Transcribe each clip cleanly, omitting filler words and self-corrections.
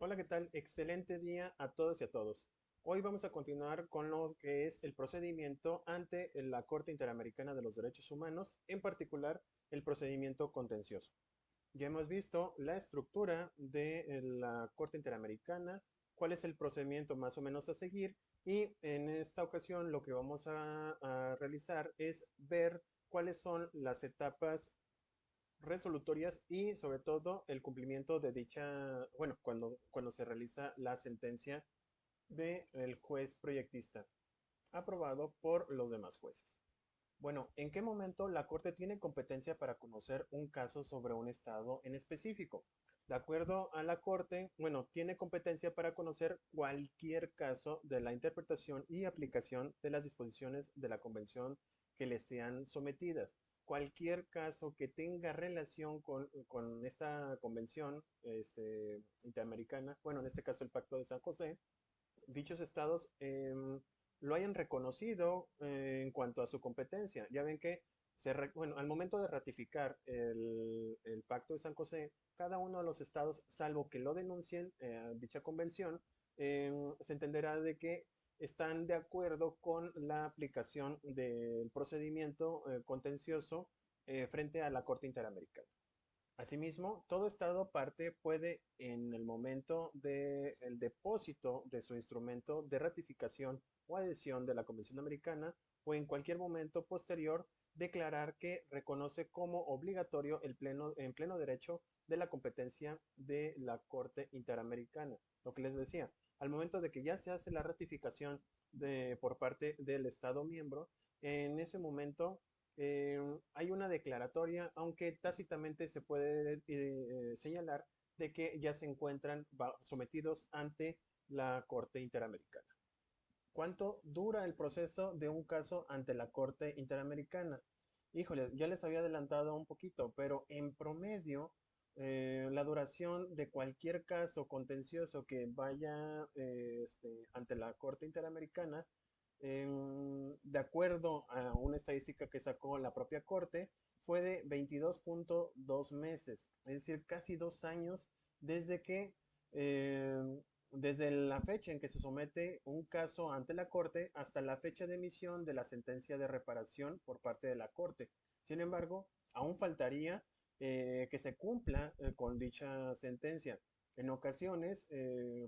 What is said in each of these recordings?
Hola, ¿qué tal? Excelente día a todos y a todos. Hoy vamos a continuar con lo que es el procedimiento ante la Corte Interamericana de los Derechos Humanos, en particular el procedimiento contencioso. Ya hemos visto la estructura de la Corte Interamericana, cuál es el procedimiento más o menos a seguir y en esta ocasión lo que vamos a realizar es ver cuáles son las etapas resolutorias y sobre todo el cumplimiento de dicha, bueno, cuando se realiza la sentencia del juez proyectista, aprobado por los demás jueces. Bueno, ¿en qué momento la Corte tiene competencia para conocer un caso sobre un estado en específico? De acuerdo a la Corte, bueno, tiene competencia para conocer cualquier caso de la interpretación y aplicación de las disposiciones de la Convención que le sean sometidas. Cualquier caso que tenga relación con esta convención interamericana, bueno, en este caso el Pacto de San José, dichos estados lo hayan reconocido en cuanto a su competencia. Ya ven que, bueno, al momento de ratificar el Pacto de San José, cada uno de los estados, salvo que lo denuncien dicha convención, se entenderá de que están de acuerdo con la aplicación del procedimiento contencioso frente a la Corte Interamericana. Asimismo, todo Estado parte puede, en el momento del depósito de su instrumento de ratificación o adhesión de la Convención Americana, o en cualquier momento posterior, declarar que reconoce como obligatorio en pleno derecho de la competencia de la Corte Interamericana. Lo que les decía, al momento de que ya se hace la ratificación por parte del Estado miembro, en ese momento eh, hay una declaratoria, aunque tácitamente se puede señalar de que ya se encuentran sometidos ante la Corte Interamericana. ¿Cuánto dura el proceso de un caso ante la Corte Interamericana? Híjole, ya les había adelantado un poquito, pero en promedio, la duración de cualquier caso contencioso que vaya ante la Corte Interamericana, de acuerdo a una estadística que sacó la propia Corte, fue de 22.2 meses, es decir, casi 2 años desde que eh, desde la fecha en que se somete un caso ante la Corte hasta la fecha de emisión de la sentencia de reparación por parte de la Corte. Sin embargo, aún faltaría que se cumpla con dicha sentencia. En ocasiones,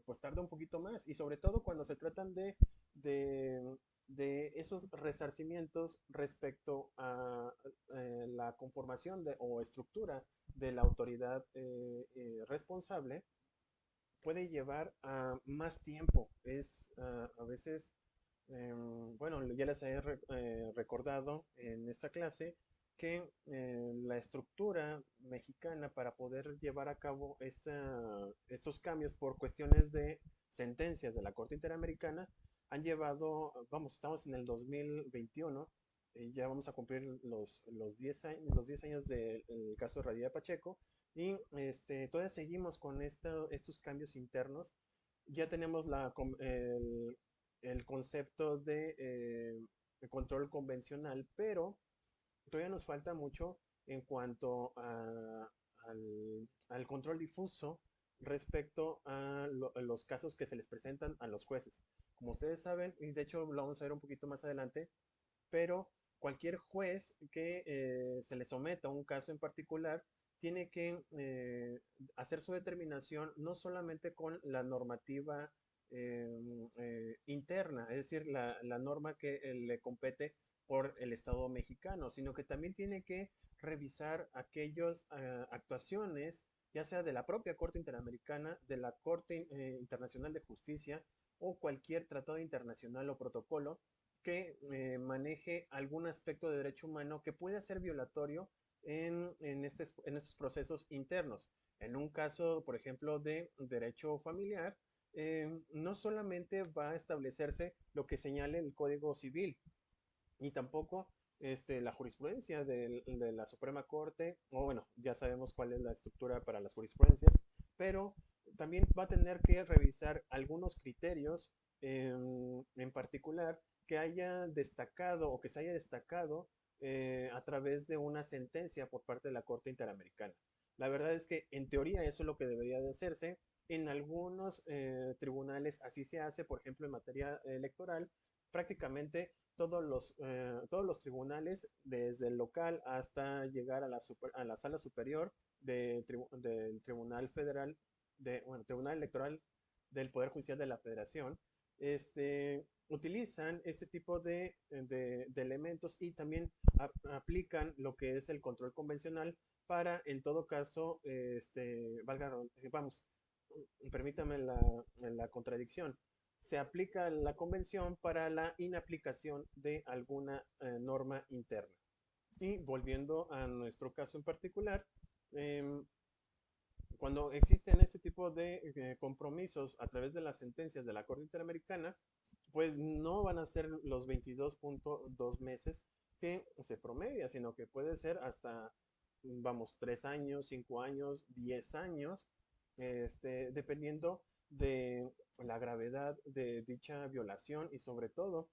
pues tarda un poquito más y sobre todo cuando se tratan de, de esos resarcimientos respecto a la conformación o estructura de la autoridad responsable, puede llevar a más tiempo. Es a veces, bueno, ya les he recordado en esta clase que la estructura mexicana para poder llevar a cabo estos cambios por cuestiones de sentencias de la Corte Interamericana han llevado, vamos, estamos en el 2021, ya vamos a cumplir los 10 años, del caso de Radilla Pacheco, y todavía seguimos con estos cambios internos. Ya tenemos el concepto de control convencional, pero todavía nos falta mucho en cuanto al control difuso respecto a los casos que se les presentan a los jueces. Como ustedes saben, y de hecho lo vamos a ver un poquito más adelante, pero cualquier juez que se le someta a un caso en particular tiene que hacer su determinación no solamente con la normativa interna, es decir, la norma que le compete por el Estado mexicano, sino que también tiene que revisar aquellas actuaciones, ya sea de la propia Corte Interamericana, de la Corte Internacional de Justicia o cualquier tratado internacional o protocolo que maneje algún aspecto de derecho humano que pueda ser violatorio en estos procesos internos. En un caso, por ejemplo, de derecho familiar, no solamente va a establecerse lo que señale el Código Civil, y tampoco la jurisprudencia de la Suprema Corte, o bueno, ya sabemos cuál es la estructura para las jurisprudencias, pero también va a tener que revisar algunos criterios en particular que haya destacado o que se haya destacado a través de una sentencia por parte de la Corte Interamericana. La verdad es que en teoría eso es lo que debería de hacerse, En algunos tribunales así se hace, por ejemplo, en materia electoral, prácticamente todos los tribunales, desde el local hasta llegar a a la sala superior del Tribunal Federal, bueno, Tribunal Electoral del Poder Judicial de la Federación, utilizan este tipo de elementos y también aplican lo que es el control convencional para, en todo caso, vamos, permítame la contradicción, se aplica la convención para la inaplicación de alguna norma interna. Y volviendo a nuestro caso en particular, eh, cuando existen este tipo de compromisos a través de las sentencias de la Corte Interamericana, pues no van a ser los 22.2 meses que se promedia, sino que puede ser hasta, vamos, 3 años, 5 años, 10 años, dependiendo de la gravedad de dicha violación y sobre todo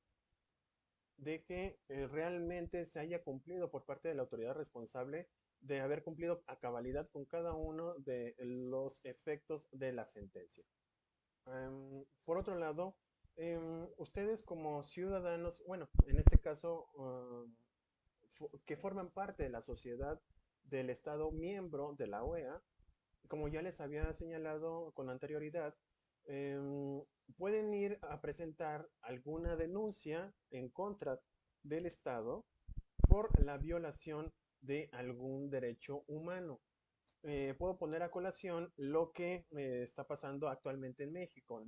de que realmente se haya cumplido por parte de la autoridad responsable de haber cumplido a cabalidad con cada uno de los efectos de la sentencia. Por otro lado, ustedes como ciudadanos, bueno, en este caso, que forman parte de la sociedad del Estado miembro de la OEA, como ya les había señalado con anterioridad, em, pueden ir a presentar alguna denuncia en contra del Estado por la violación de algún derecho humano. Puedo poner a colación lo que está pasando actualmente en México.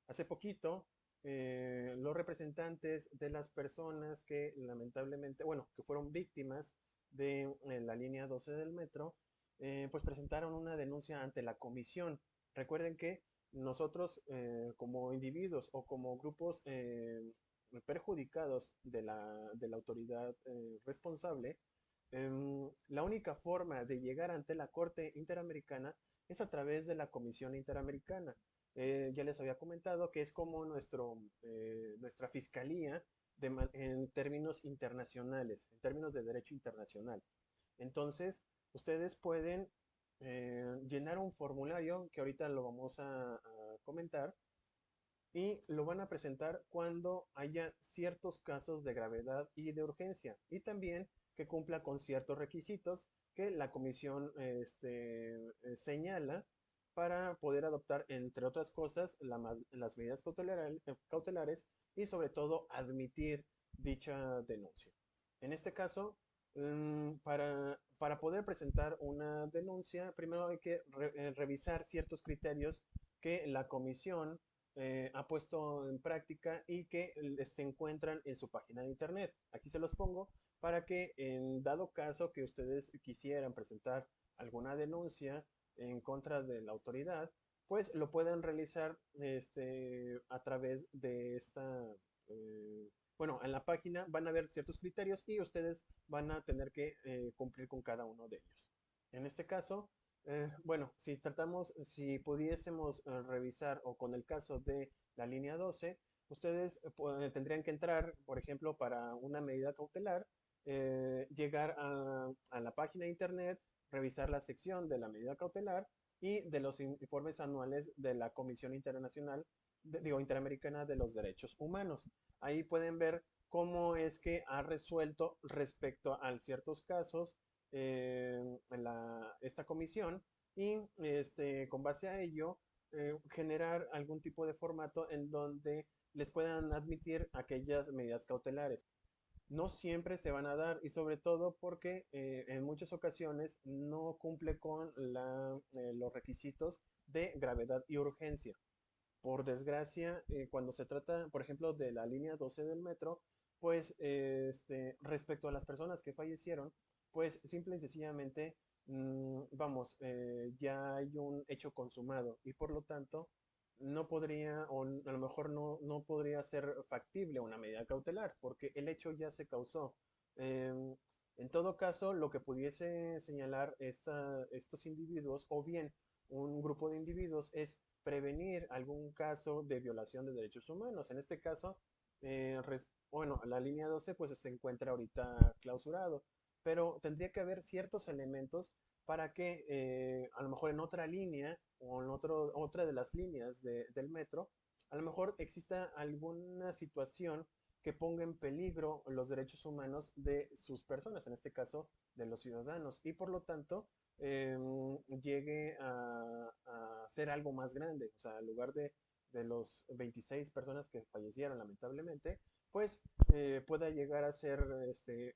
Hace poquito, los representantes de las personas que lamentablemente, bueno, que fueron víctimas de la línea 12 del metro, pues presentaron una denuncia ante la comisión. Recuerden que nosotros como individuos o como grupos perjudicados de la autoridad responsable, la única forma de llegar ante la Corte Interamericana es a través de la Comisión Interamericana. Ya les había comentado que es como nuestra fiscalía en términos internacionales, en términos de derecho internacional. Entonces, ustedes pueden llenar un formulario que ahorita lo vamos a comentar y lo van a presentar cuando haya ciertos casos de gravedad y de urgencia y también que cumpla con ciertos requisitos que la comisión señala para poder adoptar, entre otras cosas, las medidas cautelares y sobre todo admitir dicha denuncia. En este caso, para poder presentar una denuncia, primero hay que revisar ciertos criterios que la comisión ha puesto en práctica y que se encuentran en su página de internet. Aquí se los pongo para que en dado caso que ustedes quisieran presentar alguna denuncia en contra de la autoridad, pues lo pueden realizar a través de bueno, en la página van a ver ciertos criterios y ustedes van a tener que cumplir con cada uno de ellos. En este caso, bueno, si pudiésemos revisar o con el caso de la línea 12, ustedes tendrían que entrar, por ejemplo, para una medida cautelar, llegar a la página de internet, revisar la sección de la medida cautelar y de los informes anuales de la Comisión Internacional, Interamericana de los Derechos Humanos. Ahí pueden ver cómo es que ha resuelto respecto a ciertos casos esta comisión y con base a ello generar algún tipo de formato en donde les puedan admitir aquellas medidas cautelares. No siempre se van a dar y sobre todo porque en muchas ocasiones no cumple con los requisitos de gravedad y urgencia. Por desgracia, cuando se trata, por ejemplo, de la línea 12 del metro, pues respecto a las personas que fallecieron, pues simple y sencillamente, vamos, ya hay un hecho consumado y por lo tanto no podría, o a lo mejor no podría ser factible una medida cautelar, porque el hecho ya se causó. En todo caso, lo que pudiese señalar estos individuos, o bien un grupo de individuos, es prevenir algún caso de violación de derechos humanos. En este caso, bueno, la línea 12 pues se encuentra ahorita clausurado, pero tendría que haber ciertos elementos para que a lo mejor en otra línea o en otra de las líneas del metro, a lo mejor exista alguna situación que ponga en peligro los derechos humanos de sus personas, en este caso de los ciudadanos, y por lo tanto eh, llegue a ser algo más grande, o sea, en lugar de los 26 personas que fallecieron lamentablemente, pues pueda llegar a ser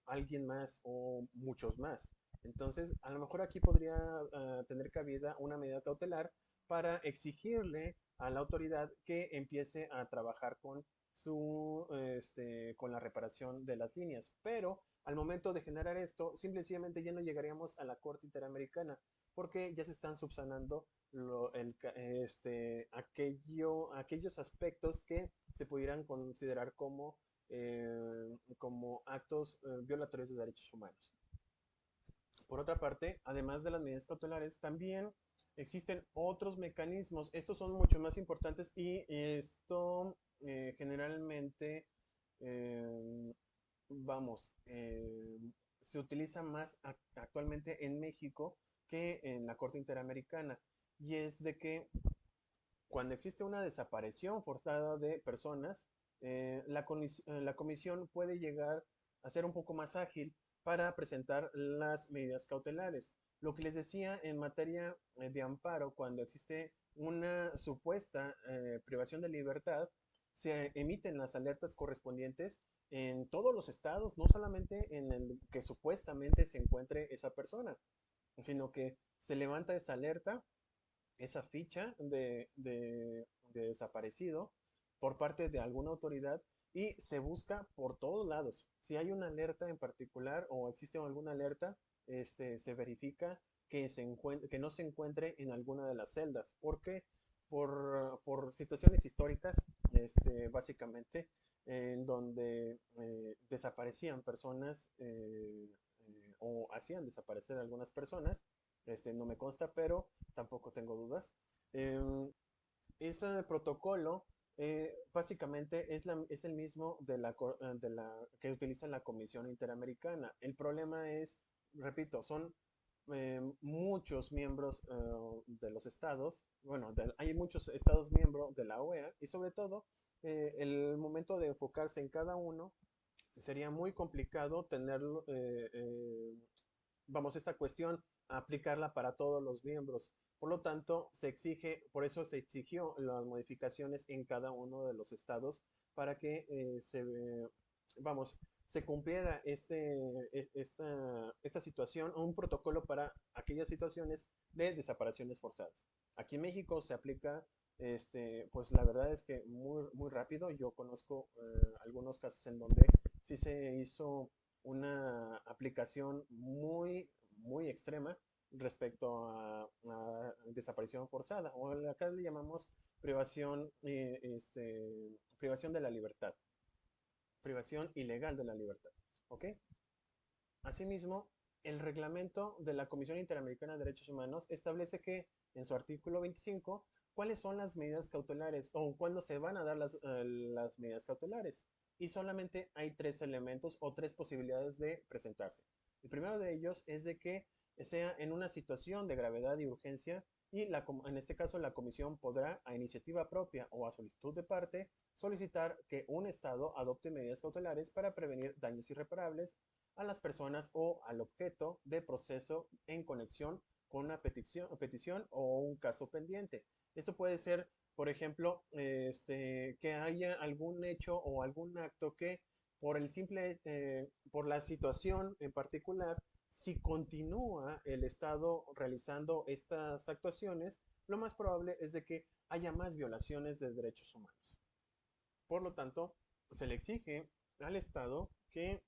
alguien más o muchos más. Entonces, a lo mejor aquí podría tener cabida una medida cautelar para exigirle a la autoridad que empiece a trabajar con la reparación de las líneas. Pero al momento de generar esto, simplemente ya no llegaríamos a la Corte Interamericana, porque ya se están subsanando aquellos aspectos que se pudieran considerar como actos violatorios de derechos humanos. Por otra parte, además de las medidas cautelares, también existen otros mecanismos. Estos son mucho más importantes y esto generalmente, eh, vamos, se utiliza más actualmente en México que en la Corte Interamericana. Y es de que cuando existe una desaparición forzada de personas, la comisión puede llegar a ser un poco más ágil para presentar las medidas cautelares. Lo que les decía en materia de amparo, cuando existe una supuesta privación de libertad, se emiten las alertas correspondientes en todos los estados, no solamente en el que supuestamente se encuentre esa persona, sino que se levanta esa alerta, esa ficha de desaparecido por parte de alguna autoridad y se busca por todos lados. Si hay una alerta en particular o existe alguna alerta, se verifica que no se encuentre en alguna de las celdas. ¿Por qué? Por situaciones históricas, básicamente, en donde desaparecían personas o hacían desaparecer algunas personas. No me consta, pero tampoco tengo dudas. Eh, Ese protocolo básicamente es el mismo que utiliza la Comisión Interamericana. El problema es, repito, son muchos miembros de los estados, bueno, hay muchos estados miembros de la OEA y sobre todo el momento de enfocarse en cada uno sería muy complicado tenerlo, vamos, esta cuestión, aplicarla para todos los miembros. Por lo tanto, por eso se exigió las modificaciones en cada uno de los estados para que vamos, se cumpliera esta situación o un protocolo para aquellas situaciones de desapariciones forzadas. Aquí en México se aplica, pues la verdad es que muy, muy rápido. Yo conozco algunos casos en donde sí se hizo una aplicación muy, muy extrema respecto a desaparición forzada, o acá le llamamos privación de la libertad, privación ilegal de la libertad. ¿Ok? Asimismo, el reglamento de la Comisión Interamericana de Derechos Humanos establece que en su artículo 25, cuáles son las medidas cautelares o cuándo se van a dar las medidas cautelares. Y solamente hay tres elementos o tres posibilidades de presentarse. El primero de ellos es de que sea en una situación de gravedad y urgencia y en este caso la comisión podrá a iniciativa propia o a solicitud de parte solicitar que un Estado adopte medidas cautelares para prevenir daños irreparables a las personas o al objeto de proceso en conexión con una petición o un caso pendiente. Esto puede ser, por ejemplo, que haya algún hecho o algún acto que por la situación en particular, si continúa el Estado realizando estas actuaciones, lo más probable es de que haya más violaciones de derechos humanos. Por lo tanto, se le exige al Estado que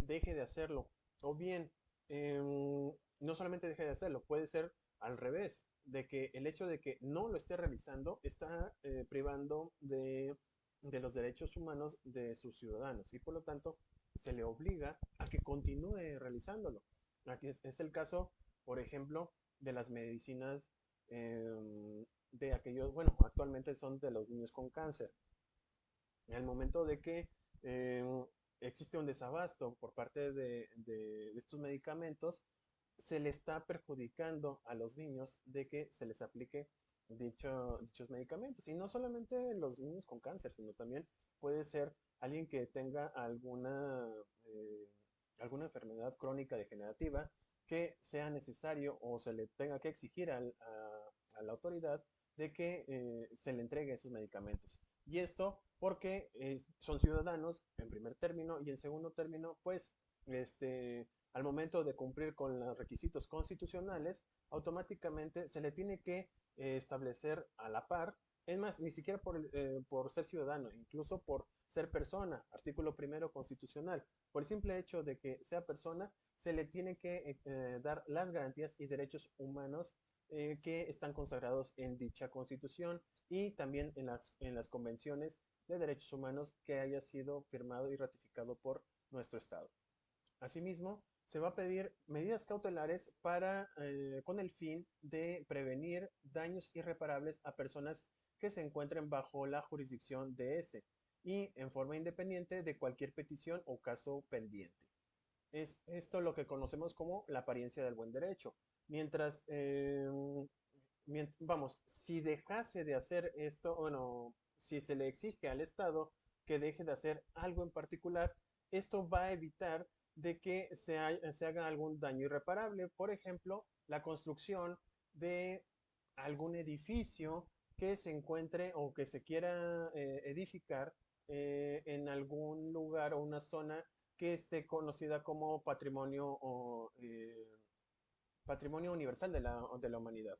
deje de hacerlo. O bien, no solamente deje de hacerlo, puede ser al revés, de que el hecho de que no lo esté realizando está privando de los derechos humanos de sus ciudadanos y por lo tanto se le obliga a que continúe realizándolo. Aquí es el caso, por ejemplo, de las medicinas de aquellos, bueno, actualmente son de los niños con cáncer. En el momento de que existe un desabasto por parte de estos medicamentos, se le está perjudicando a los niños de que se les aplique dichos medicamentos. Y no solamente los niños con cáncer, sino también puede ser alguien que tenga eh, alguna enfermedad crónica degenerativa que sea necesario o se le tenga que exigir a la autoridad de que se le entregue esos medicamentos. Y esto porque son ciudadanos en primer término y en segundo término, pues, al momento de cumplir con los requisitos constitucionales, automáticamente se le tiene que establecer a la par, es más, ni siquiera por ser ciudadano, incluso por ser persona, artículo primero constitucional, por el simple hecho de que sea persona, se le tiene que dar las garantías y derechos humanos que están consagrados en dicha constitución y también en las convenciones de derechos humanos que haya sido firmado y ratificado por nuestro Estado. Asimismo, se va a pedir medidas cautelares con el fin de prevenir daños irreparables a personas que se encuentren bajo la jurisdicción de ese y en forma independiente de cualquier petición o caso pendiente. Es esto lo que conocemos como la apariencia del buen derecho. Mientras, vamos, si dejase de hacer esto, bueno, si se le exige al Estado que deje de hacer algo en particular, esto va a evitar de que se haga algún daño irreparable. Por ejemplo, la construcción de algún edificio que se encuentre o que se quiera edificar en algún lugar o una zona que esté conocida como patrimonio universal de la humanidad.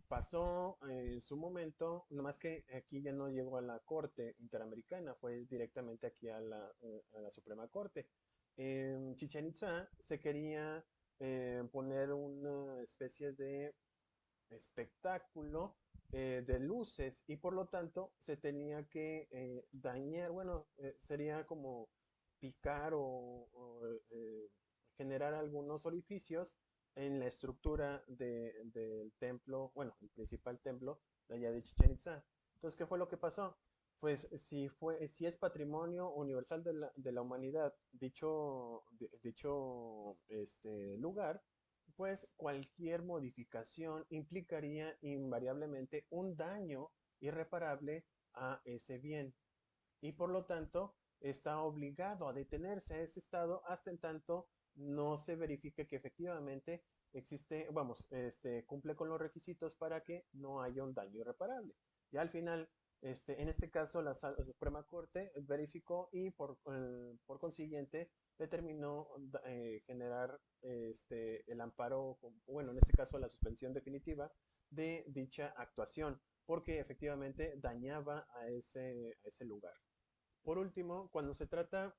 Pasó en su momento, nomás que aquí ya no llegó a la Corte Interamericana, fue directamente aquí a la Suprema Corte. En Chichén Itzá se quería poner una especie de espectáculo de luces y por lo tanto se tenía que dañar, bueno, sería como picar o generar algunos orificios en la estructura del templo, bueno, el principal templo de allá de Chichen Itza. Entonces, ¿qué fue lo que pasó? Pues si es patrimonio universal de la humanidad dicho lugar, pues cualquier modificación implicaría invariablemente un daño irreparable a ese bien y por lo tanto está obligado a detenerse a ese estado hasta en tanto no se verifique que efectivamente existe, vamos, cumple con los requisitos para que no haya un daño irreparable. Y al final, en este caso, la Suprema Corte verificó y por consiguiente determinó generar el amparo, bueno, en este caso la suspensión definitiva de dicha actuación, porque efectivamente dañaba a ese lugar. Por último, cuando se trata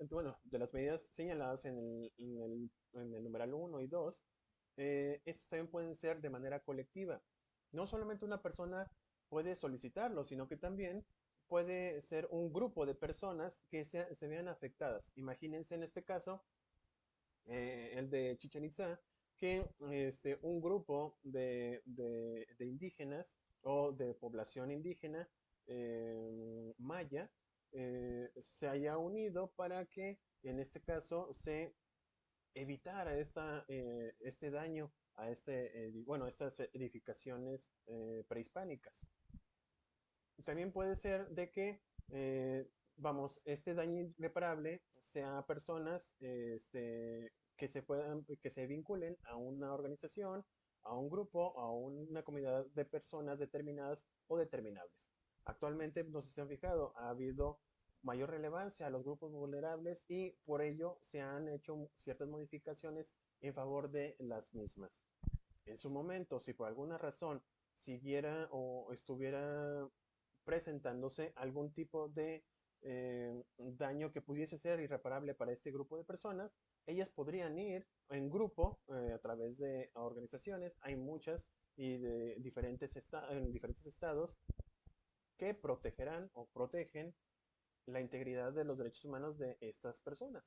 bueno, de las medidas señaladas en el numeral 1 y 2, estos también pueden ser de manera colectiva. No solamente una persona puede solicitarlo, sino que también puede ser un grupo de personas que se vean afectadas. Imagínense en este caso, el de Chichen Itza, que un grupo de indígenas o de población indígena maya se haya unido para que en este caso se evitara este daño a bueno, estas edificaciones prehispánicas. También puede ser de que, vamos, este daño irreparable sea a personas que se vinculen a una organización, a un grupo, a una comunidad de personas determinadas o determinables. Actualmente, no sé si se han fijado, ha habido mayor relevancia a los grupos vulnerables y por ello se han hecho ciertas modificaciones en favor de las mismas. En su momento, si por alguna razón siguiera o estuviera presentándose algún tipo de daño que pudiese ser irreparable para este grupo de personas, ellas podrían ir en grupo a través de organizaciones, hay muchas y en diferentes estados que protegerán o protegen la integridad de los derechos humanos de estas personas.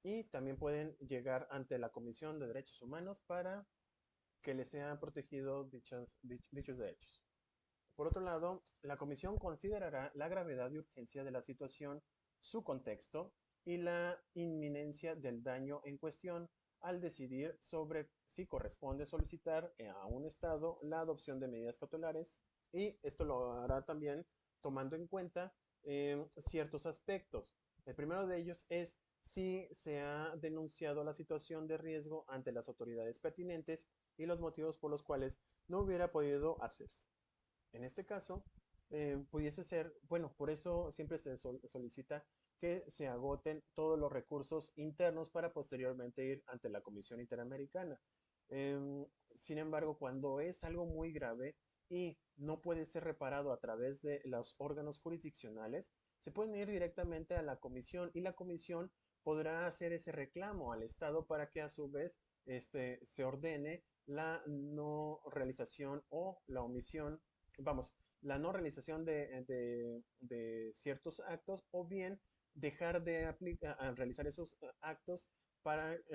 Y también pueden llegar ante la Comisión de Derechos Humanos para que les sean protegidos dichos derechos. Por otro lado, la Comisión considerará la gravedad y urgencia de la situación, su contexto y la inminencia del daño en cuestión, al decidir sobre si corresponde solicitar a un Estado la adopción de medidas cautelares, y esto lo hará también tomando en cuenta ciertos aspectos. El primero de ellos es si se ha denunciado la situación de riesgo ante las autoridades pertinentes y los motivos por los cuales no hubiera podido hacerse. En este caso, pudiese ser, bueno, por eso siempre se solicita que se agoten todos los recursos internos para posteriormente ir ante la Comisión Interamericana. Em, Sin embargo, cuando es algo muy grave y no puede ser reparado a través de los órganos jurisdiccionales, se pueden ir directamente a la comisión, y la comisión podrá hacer ese reclamo al Estado para que a su vez se ordene la no realización o la omisión, vamos, la no realización de ciertos actos, o bien dejar de realizar esos actos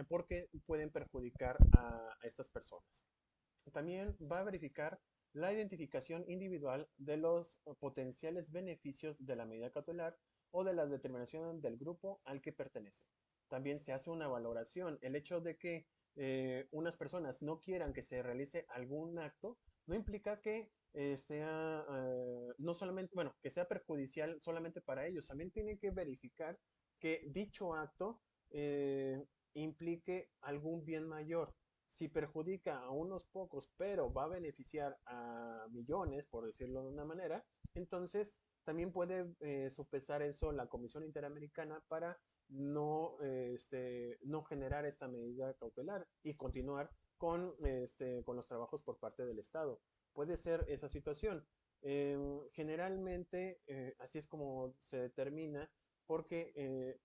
porque pueden perjudicar a estas personas. También va a verificar la identificación individual de los potenciales beneficios de la medida cautelar o de la determinación del grupo al que pertenece. También se hace una valoración. El hecho de que unas personas no quieran que se realice algún acto no implica que sea no solamente, bueno, que sea perjudicial solamente para ellos. También tienen que verificar que dicho acto implique algún bien mayor. Si perjudica a unos pocos, pero va a beneficiar a millones, por decirlo de una manera, entonces también puede sopesar eso la Comisión Interamericana para no generar esta medida cautelar y continuar con los trabajos por parte del Estado. Puede ser esa situación. Generalmente, así es como se determina, porque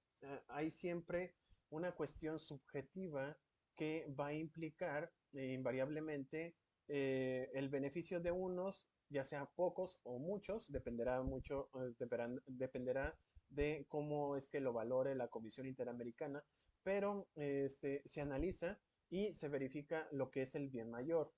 hay siempre una cuestión subjetiva que va a implicar invariablemente el beneficio de unos, ya sea pocos o muchos, dependerá mucho, dependerá de cómo es que lo valore la Comisión Interamericana, pero se analiza y se verifica lo que es el bien mayor.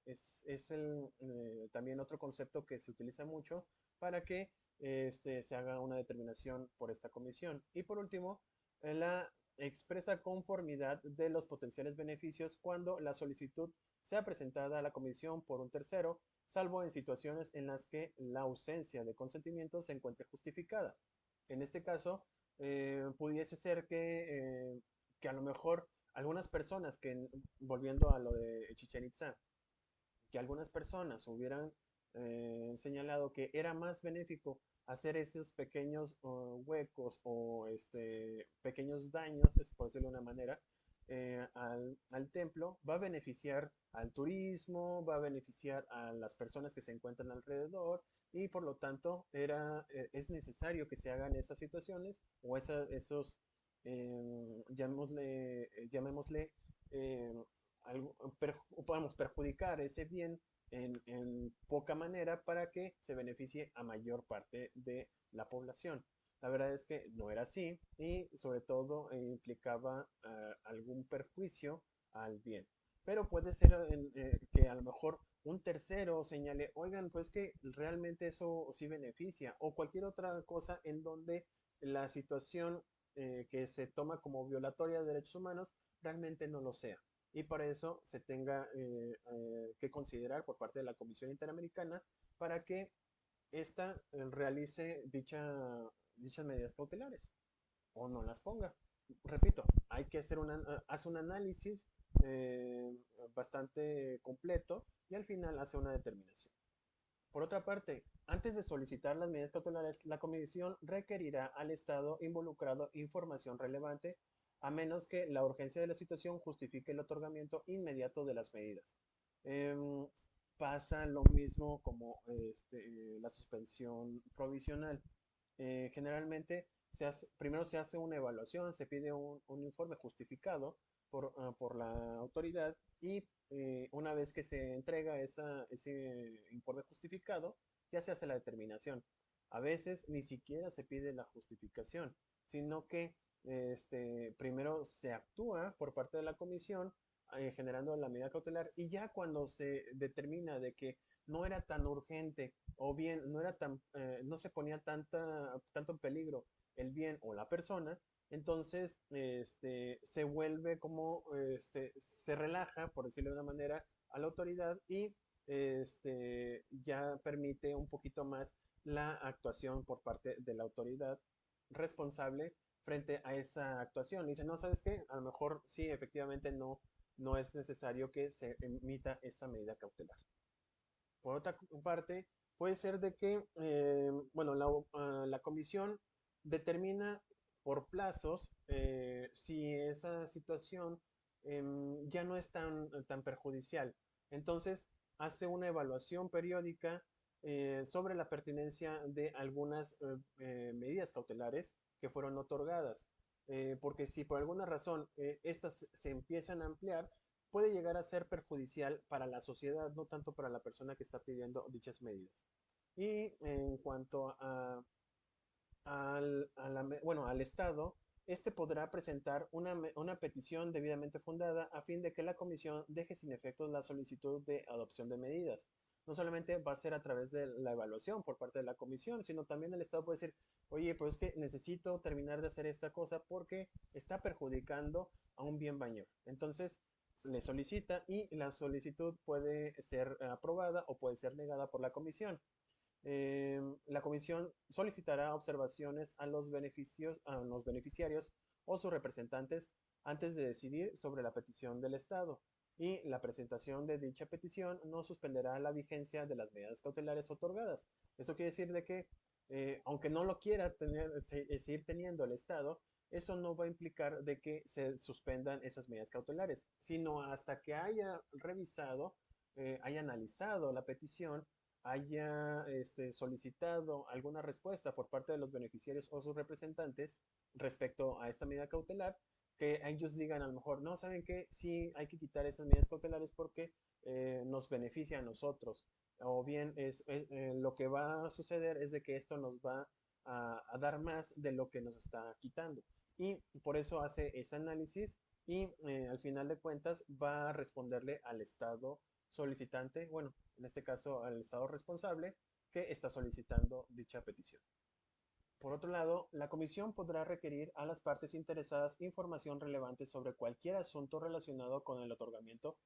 También otro concepto que se utiliza mucho para que se haga una determinación por esta comisión. Y por último, la expresa conformidad de los potenciales beneficios cuando la solicitud sea presentada a la comisión por un tercero, salvo en situaciones en las que la ausencia de consentimiento se encuentre justificada. En este caso, pudiese ser que a lo mejor algunas personas volviendo a lo de Chichen Itza, que algunas personas hubieran señalado que era más benéfico hacer esos pequeños huecos o pequeños daños, por decirlo de una manera, al templo, va a beneficiar al turismo, va a beneficiar a las personas que se encuentran alrededor, y por lo tanto es necesario que se hagan esas situaciones o esos, llamémosle algo, podemos perjudicar ese bien en poca manera para que se beneficie a mayor parte de la población. La verdad es que no era así, y sobre todo implicaba algún perjuicio al bien. Pero puede ser que a lo mejor un tercero señale, oigan, pues que realmente eso sí beneficia, o cualquier otra cosa en donde la situación que se toma como violatoria de derechos humanos realmente no lo sea, y para eso se tenga que considerar por parte de la Comisión Interamericana para que ésta realice dichas medidas cautelares o no las ponga. Repito, hay que hace un análisis eh, bastante completo, y al final hace una determinación. Por otra parte, antes de solicitar las medidas cautelares, la Comisión requerirá al Estado involucrado información relevante, a menos que la urgencia de la situación justifique el otorgamiento inmediato de las medidas. Em, Pasa lo mismo como la suspensión provisional. Generalmente primero se hace una evaluación, se pide un informe justificado por la autoridad, y una vez que se entrega ese informe justificado, ya se hace la determinación. A veces ni siquiera se pide la justificación, sino que primero se actúa por parte de la comisión generando la medida cautelar, y ya cuando se determina de que no era tan urgente o bien no era tan, no se ponía tanto en peligro el bien o la persona, entonces se vuelve como, se relaja, por decirlo de una manera, a la autoridad y ya permite un poquito más la actuación por parte de la autoridad responsable frente a esa actuación. Dice, no, ¿sabes qué? A lo mejor sí, efectivamente no es necesario que se emita esta medida cautelar. Por otra parte, puede ser de que, bueno, la comisión determina por plazos si esa situación ya no es tan perjudicial. Entonces, hace una evaluación periódica sobre la pertinencia de algunas medidas cautelares que fueron otorgadas. Porque si por alguna razón estas se empiezan a ampliar, puede llegar a ser perjudicial para la sociedad, no tanto para la persona que está pidiendo dichas medidas. Y en cuanto bueno, al Estado, este podrá presentar una petición debidamente fundada a fin de que la Comisión deje sin efectos la solicitud de adopción de medidas. No solamente va a ser a través de la evaluación por parte de la Comisión, sino también el Estado puede decir, oye, pues es que necesito terminar de hacer esta cosa porque está perjudicando a un bien mayor. Entonces, le solicita y la solicitud puede ser aprobada o puede ser negada por la Comisión. La comisión solicitará observaciones a los beneficiarios o sus representantes antes de decidir sobre la petición del Estado y la presentación de dicha petición no suspenderá la vigencia de las medidas cautelares otorgadas. Esto quiere decir de que, aunque no lo quiera seguir teniendo el Estado, eso no va a implicar de que se suspendan esas medidas cautelares, sino hasta que haya revisado, haya analizado la petición, haya solicitado alguna respuesta por parte de los beneficiarios o sus representantes respecto a esta medida cautelar, que ellos digan a lo mejor, no, ¿saben qué? Sí, hay que quitar esas medidas cautelares porque nos beneficia a nosotros. O bien lo que va a suceder es de que esto nos va a dar más de lo que nos está quitando. Y por eso hace ese análisis y al final de cuentas va a responderle al Estado solicitante, bueno, en este caso al Estado responsable, que está solicitando dicha petición. Por otro lado, la Comisión podrá requerir a las partes interesadas información relevante sobre cualquier asunto relacionado con el otorgamiento,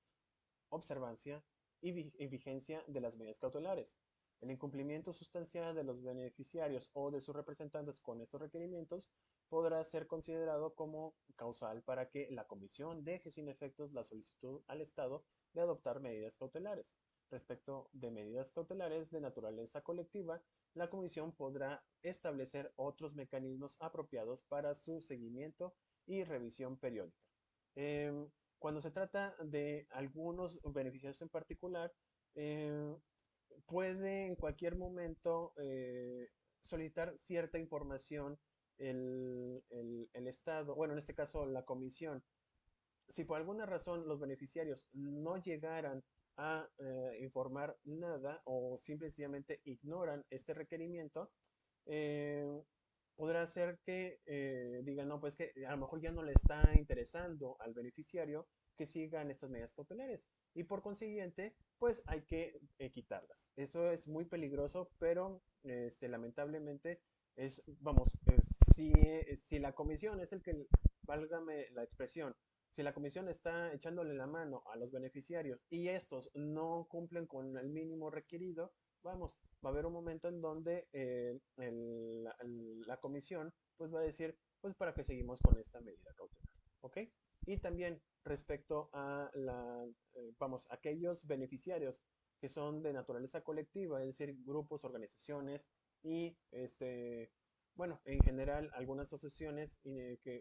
observancia y vigencia de las medidas cautelares. El incumplimiento sustancial de los beneficiarios o de sus representantes con estos requerimientos podrá ser considerado como causal para que la Comisión deje sin efectos la solicitud al Estado de adoptar medidas cautelares. Respecto de medidas cautelares de naturaleza colectiva, la Comisión podrá establecer otros mecanismos apropiados para su seguimiento y revisión periódica. Eh, Cuando se trata de algunos beneficiarios en particular, eh, puede en cualquier momento solicitar cierta información el Estado, bueno, en este caso la Comisión. Si por alguna razón los beneficiarios no llegaran a informar nada o simplemente ignoran este requerimiento, eh, podrá ser que digan, no, pues que a lo mejor ya no le está interesando al beneficiario que sigan estas medidas cautelares y por consiguiente, pues hay que quitarlas. Eso es muy peligroso, pero lamentablemente vamos, si la comisión es el que, válgame la expresión, si la comisión está echándole la mano a los beneficiarios y estos no cumplen con el mínimo requerido, vamos, va a haber un momento en donde la comisión pues va a decir, pues para qué seguimos con esta medida cautelar, ¿ok? Y también respecto a vamos, aquellos beneficiarios que son de naturaleza colectiva, es decir, grupos, organizaciones y bueno, en general algunas asociaciones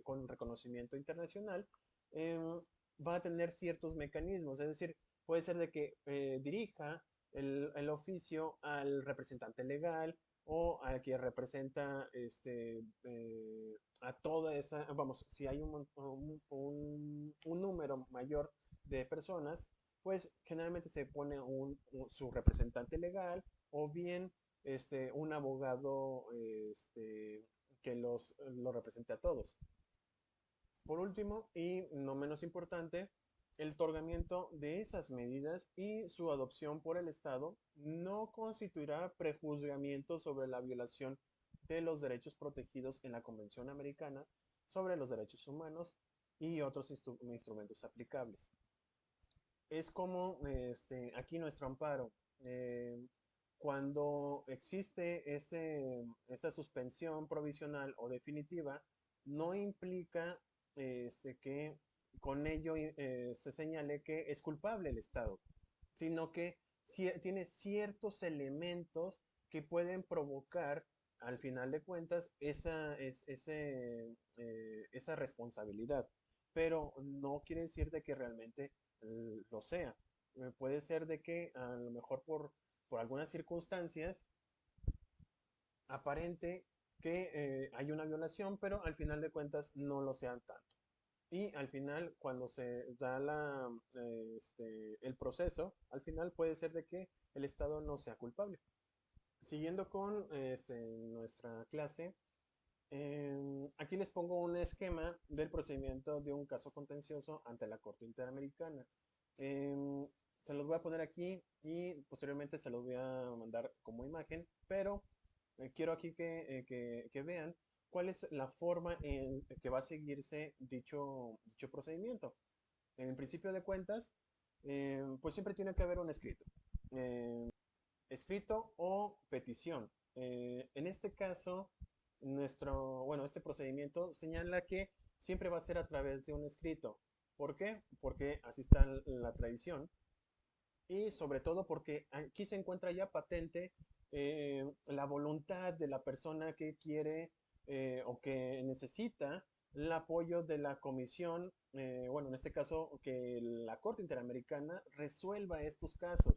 con reconocimiento internacional, eh, va a tener ciertos mecanismos, es decir, puede ser de que dirija el oficio al representante legal o al que representa a toda esa, vamos, si hay un número mayor de personas, pues generalmente se pone su representante legal o bien un abogado que lo represente a todos. Por último, y no menos importante, el otorgamiento de esas medidas y su adopción por el Estado no constituirá prejuzgamiento sobre la violación de los derechos protegidos en la Convención Americana sobre los Derechos Humanos y otros instrumentos aplicables. Es como aquí nuestro amparo. Eh, Cuando existe esa suspensión provisional o definitiva, no implica que con ello se señale que es culpable el Estado, sino que tiene ciertos elementos que pueden provocar, al final de cuentas, esa responsabilidad. Pero no quiere decir de que realmente lo sea. Puede ser de que a lo mejor por algunas circunstancias aparente que hay una violación, pero al final de cuentas no lo sean tanto. Y al final, cuando se da el proceso, al final puede ser de que el Estado no sea culpable. Siguiendo con nuestra clase, aquí les pongo un esquema del procedimiento de un caso contencioso ante la Corte Interamericana. Em, Se los voy a poner aquí y posteriormente se los voy a mandar como imagen, pero quiero aquí que vean cuál es la forma en que va a seguirse dicho procedimiento. En principio de cuentas, pues siempre tiene que haber un escrito. Eh, Escrito o petición. En este caso, este procedimiento señala que siempre va a ser a través de un escrito. ¿Por qué? Porque así está la tradición y sobre todo porque aquí se encuentra ya patente la voluntad de la persona que quiere o que necesita el apoyo de la comisión, en este caso, que la Corte Interamericana resuelva estos casos.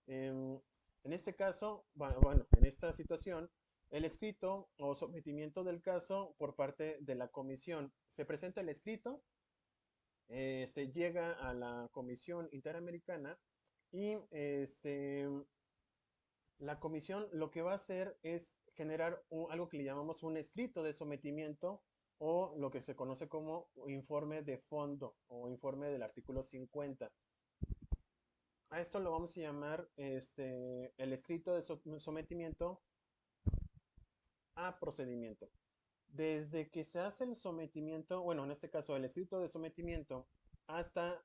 En este caso, en esta situación, el escrito o sometimiento del caso por parte de la comisión. Se presenta el escrito, llega a la Comisión Interamericana y la comisión lo que va a hacer es generar algo que le llamamos un escrito de sometimiento o lo que se conoce como informe de fondo o informe del artículo 50. A esto lo vamos a llamar el escrito de sometimiento a procedimiento. Desde que se hace el sometimiento, bueno, en este caso el escrito de sometimiento, hasta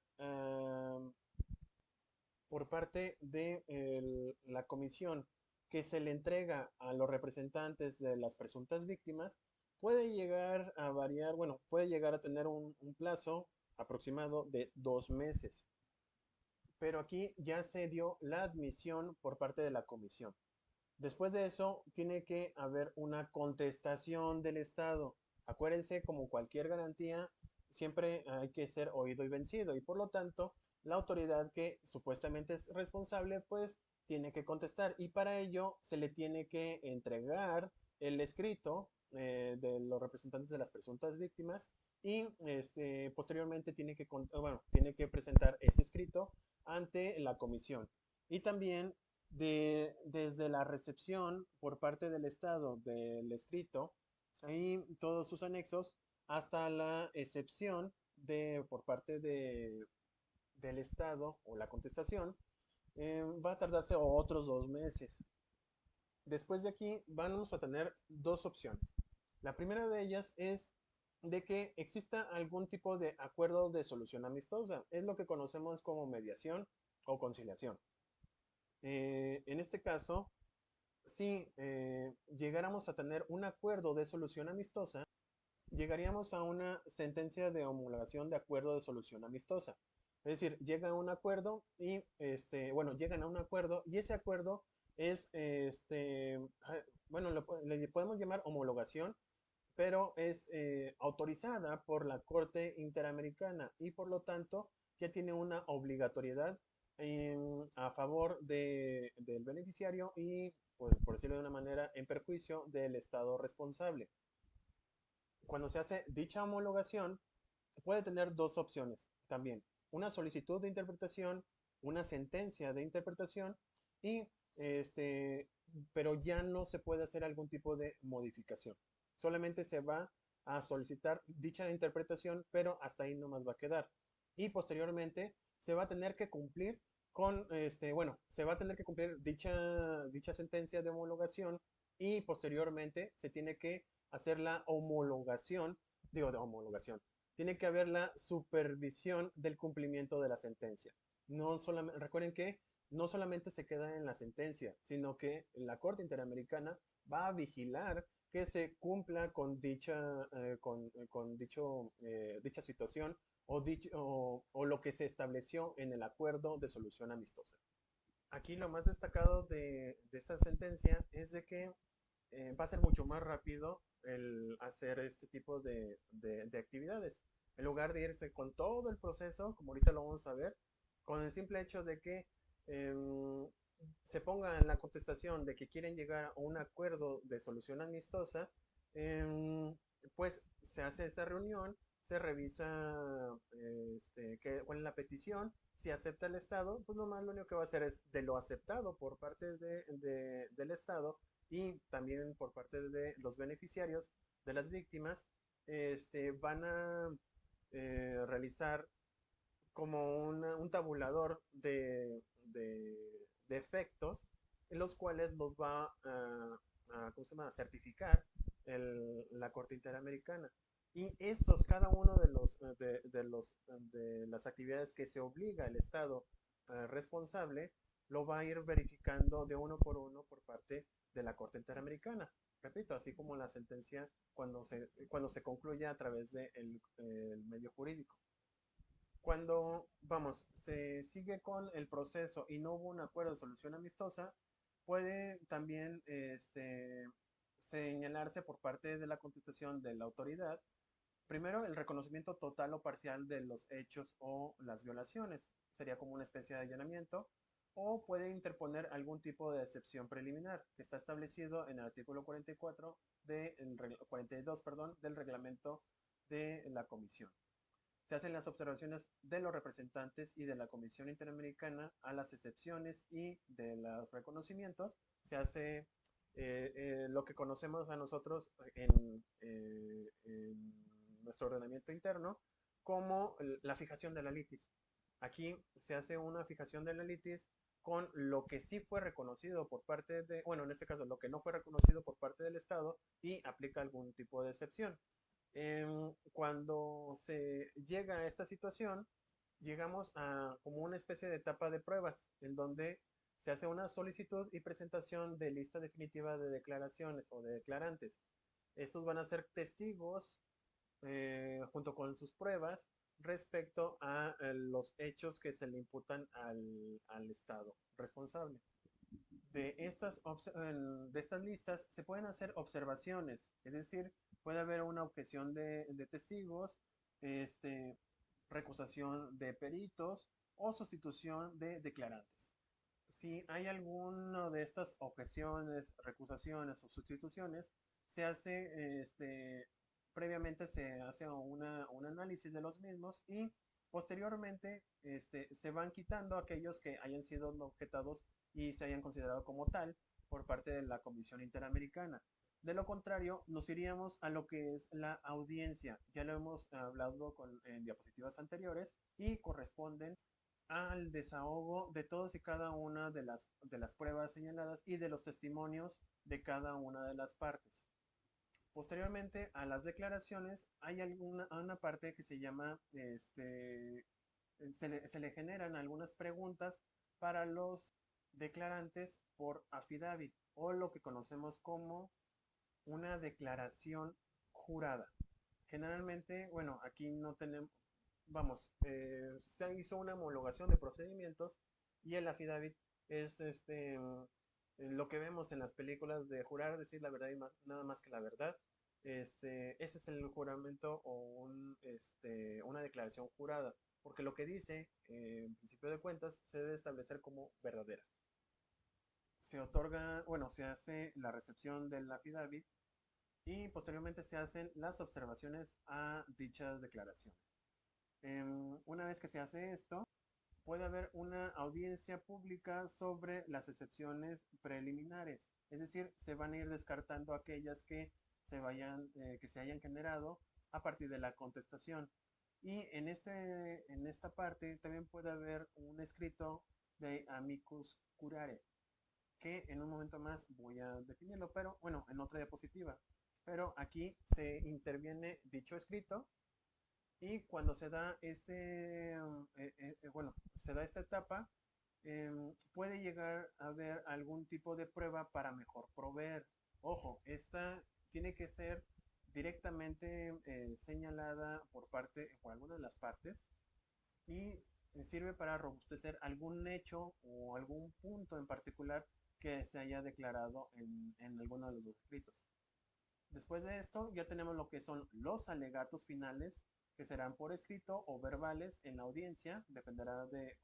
por parte de la comisión que se le entrega a los representantes de las presuntas víctimas, puede llegar a variar, bueno, puede llegar a tener un plazo aproximado de 2 meses. Pero aquí ya se dio la admisión por parte de la comisión. Después de eso, tiene que haber una contestación del Estado. Acuérdense, como cualquier garantía, siempre hay que ser oído y vencido. Y por lo tanto, la autoridad que supuestamente es responsable, pues tiene que contestar. Y para ello se le tiene que entregar el escrito de los representantes de las presuntas víctimas y posteriormente tiene que presentar ese escrito ante la comisión. Y también desde la recepción por parte del Estado del escrito y todos sus anexos hasta la excepción por parte del Estado o la contestación, va a tardarse otros 2 meses. Después de aquí vamos a tener dos opciones. La primera de ellas es de que exista algún tipo de acuerdo de solución amistosa. Es lo que conocemos como mediación o conciliación. En este caso, si llegáramos a tener un acuerdo de solución amistosa, llegaríamos a una sentencia de homologación de acuerdo de solución amistosa. Es decir, llega a un acuerdo y, llegan a un acuerdo y ese acuerdo es, le podemos llamar homologación, pero es autorizada por la Corte Interamericana y por lo tanto ya tiene una obligatoriedad a favor del beneficiario y, pues, por decirlo de una manera, en perjuicio del Estado responsable. Cuando se hace dicha homologación, puede tener dos opciones también. Una solicitud de interpretación, una sentencia de interpretación y pero ya no se puede hacer algún tipo de modificación. Solamente se va a solicitar dicha interpretación, pero hasta ahí nomás va a quedar. y posteriormente se va a tener que cumplir bueno, se va a tener que cumplir dicha sentencia de homologación y posteriormente se tiene que hacer la homologación, digo, de homologación, tiene que haber la supervisión del cumplimiento de la sentencia. No solamente, recuerden que no solamente se queda en la sentencia, sino que la Corte Interamericana va a vigilar que se cumpla con dicha situación o lo que se estableció en el acuerdo de solución amistosa. Aquí lo más destacado de esta sentencia es de que va a ser mucho más rápido el hacer este tipo de actividades. En lugar de irse con todo el proceso, como ahorita lo vamos a ver, con el simple hecho de que eh, se ponga en la contestación de que quieren llegar a un acuerdo de solución amistosa, eh, pues se hace esta reunión, se revisa cuál es la petición, si acepta el Estado, pues nomás lo único que va a hacer es de lo aceptado por parte del Estado y también por parte de los beneficiarios de las víctimas, van a realizar como un tabulador de efectos en los cuales los va ¿cómo se llama? A certificar la Corte Interamericana. Y esos, cada uno de las actividades que se obliga el Estado responsable, lo va a ir verificando de uno por uno por parte de la Corte Interamericana. Repito, así como la sentencia cuando se concluye a través del el medio jurídico. Cuando, vamos, se sigue con el proceso y no hubo un acuerdo de solución amistosa, puede también señalarse por parte de la contestación de la autoridad, primero, el reconocimiento total o parcial de los hechos o las violaciones. Sería como una especie de allanamiento. O puede interponer algún tipo de excepción preliminar, que está establecido en el artículo 44 42, perdón, del reglamento de la comisión. Se hacen las observaciones de los representantes y de la Comisión Interamericana a las excepciones y de los reconocimientos. Se hace lo que conocemos a nosotros en nuestro ordenamiento interno como la fijación de la litis. Aquí se hace una fijación de la litis con lo que sí fue reconocido por parte bueno, en este caso, lo que no fue reconocido por parte del Estado y aplica algún tipo de excepción. Cuando se llega a esta situación, llegamos a como una especie de etapa de pruebas, en donde se hace una solicitud y presentación de lista definitiva de declaraciones o de declarantes. Estos van a ser testigos junto con sus pruebas respecto a los hechos que se le imputan al Estado responsable. De estas listas se pueden hacer observaciones, es decir, puede haber una objeción de testigos, este, recusación de peritos o sustitución de declarantes. Si hay alguna de estas objeciones, recusaciones o sustituciones, se hace, previamente se hace un análisis de los mismos y posteriormente se van quitando aquellos que hayan sido objetados y se hayan considerado como tal por parte de la Comisión Interamericana. De lo contrario, nos iríamos a lo que es la audiencia. Ya lo hemos hablado en diapositivas anteriores y corresponden al desahogo de todos y cada una de las pruebas señaladas y de los testimonios de cada una de las partes. Posteriormente a las declaraciones hay una parte que se llama, se le generan algunas preguntas para los declarantes por affidavit o lo que conocemos como una declaración jurada. Generalmente, bueno, aquí no tenemos, vamos, se hizo una homologación de procedimientos y el affidavit es lo que vemos en las películas de jurar, decir la verdad y nada más que la verdad. Ese es el juramento o una declaración jurada, porque lo que dice, en principio de cuentas, se debe establecer como verdadera. Se otorga, bueno, se hace la recepción del affidavit y posteriormente se hacen las observaciones a dichas declaraciones. Una vez que se hace esto, puede haber una audiencia pública sobre las excepciones preliminares, es decir, se van a ir descartando aquellas que se hayan generado a partir de la contestación. Y en esta parte también puede haber un escrito de amicus curiae, que en un momento más voy a definirlo, pero bueno, en otra diapositiva. Pero aquí se interviene dicho escrito y cuando se da bueno, se da esta etapa, puede llegar a haber algún tipo de prueba para mejor proveer. Ojo, esta tiene que ser directamente señalada por alguna de las partes y sirve para robustecer algún hecho o algún punto en particular que se haya declarado en alguno de los escritos. Después de esto ya tenemos lo que son los alegatos finales, que serán por escrito o verbales en la audiencia, dependerá de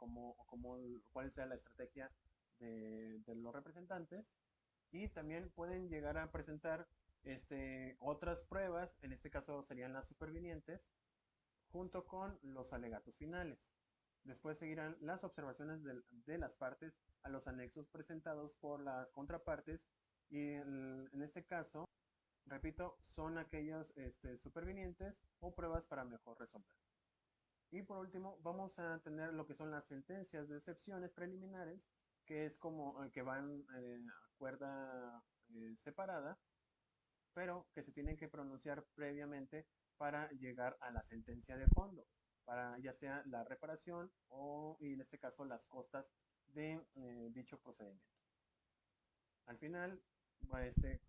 cuál sea la estrategia de los representantes. Y también pueden llegar a presentar otras pruebas, en este caso serían las supervinientes, junto con los alegatos finales. Después seguirán las observaciones de las partes a los anexos presentados por las contrapartes y en este caso, repito, son aquellos supervinientes o pruebas para mejor resolver. Y por último, vamos a tener lo que son las sentencias de excepciones preliminares, que es como que van a cuerda separada, pero que se tienen que pronunciar previamente para llegar a la sentencia de fondo, para ya sea la reparación o, y en este caso, las costas de dicho procedimiento. Al final,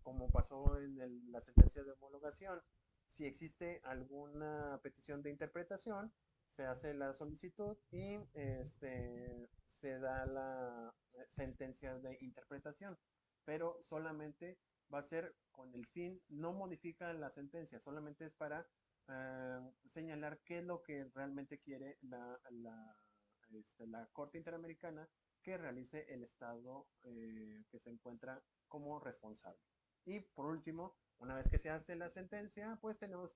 como pasó en la sentencia de homologación, si existe alguna petición de interpretación, se hace la solicitud y se da la sentencia de interpretación, pero solamente va a ser con el fin, no modifica la sentencia, solamente es para señalar qué es lo que realmente quiere la Corte Interamericana que realice el Estado que se encuentra como responsable. Y por último, una vez que se hace la sentencia, pues tenemos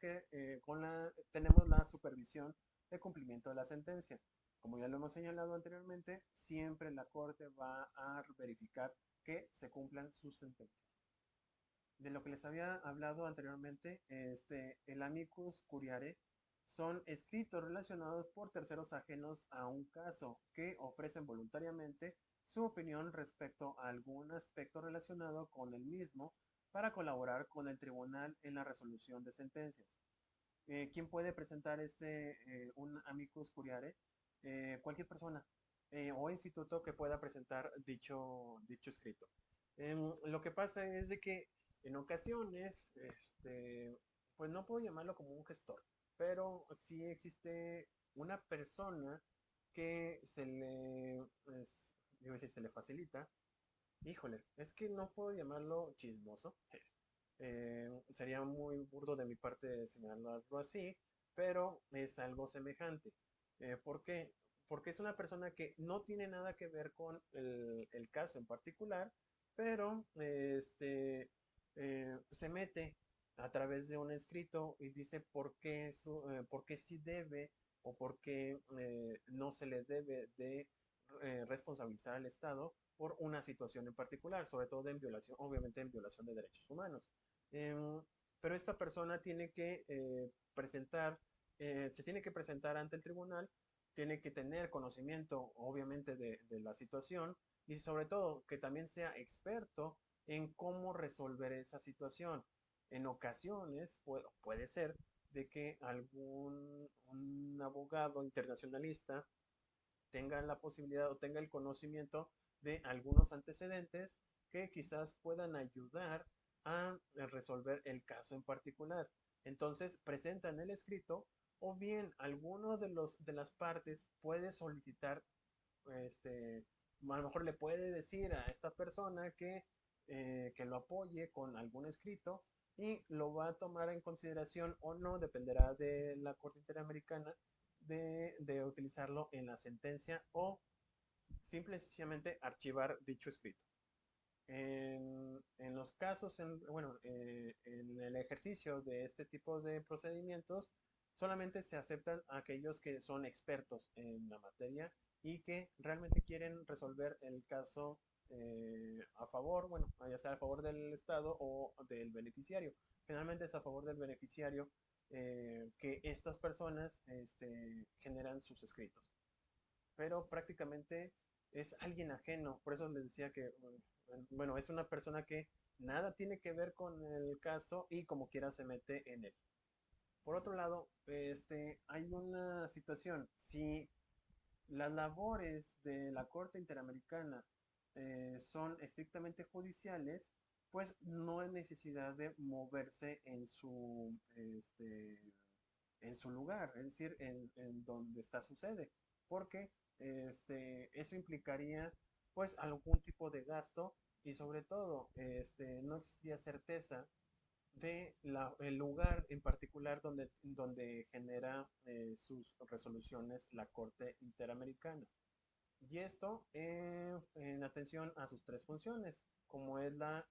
la supervisión de cumplimiento de la sentencia. Como ya lo hemos señalado anteriormente, siempre la Corte va a verificar que se cumplan sus sentencias. De lo que les había hablado anteriormente, el amicus curiae son escritos relacionados por terceros ajenos a un caso que ofrecen voluntariamente su opinión respecto a algún aspecto relacionado con el mismo para colaborar con el tribunal en la resolución de sentencias. ¿Quién puede presentar un amicus curiae? Cualquier persona o instituto que pueda presentar dicho escrito. Lo que pasa es de que en ocasiones, pues no puedo llamarlo como un gestor, pero sí existe una persona que digo, si se le facilita. Híjole, es que no puedo llamarlo chismoso. Sería muy burdo de mi parte señalarlo así, pero es algo semejante. ¿Por qué? Porque es una persona que no tiene nada que ver con el caso en particular, pero se mete a través de un escrito y dice por qué sí debe o por qué no se le debe de responsabilizar al Estado por una situación en particular, sobre todo en violación, obviamente en violación de derechos humanos. Em, pero esta persona tiene que se tiene que presentar ante el tribunal, tiene que tener conocimiento, obviamente, de la situación y sobre todo que también sea experto en cómo resolver esa situación. En ocasiones puede ser de que un abogado internacionalista tenga la posibilidad o tenga el conocimiento de algunos antecedentes que quizás puedan ayudar a resolver el caso en particular. Entonces presentan el escrito o bien alguno de las partes puede solicitar, a lo mejor le puede decir a esta persona que lo apoye con algún escrito y lo va a tomar en consideración o no, dependerá de la Corte Interamericana de utilizarlo en la sentencia o simple y sencillamente archivar dicho escrito. En los casos, bueno, en el ejercicio de este tipo de procedimientos, solamente se aceptan aquellos que son expertos en la materia y que realmente quieren resolver el caso a favor, bueno, ya sea a favor del Estado o del beneficiario. Generalmente es a favor del beneficiario que estas personas generan sus escritos. Pero prácticamente es alguien ajeno, por eso les decía que, bueno, es una persona que nada tiene que ver con el caso y como quiera se mete en él. Por otro lado, hay una situación, si las labores de la Corte Interamericana son estrictamente judiciales, pues no hay necesidad de moverse en su lugar, es decir, en donde está su sede, porque eso implicaría pues algún tipo de gasto y sobre todo no existía certeza de el lugar en particular donde genera sus resoluciones la Corte Interamericana. Y esto en atención a sus tres funciones, como es la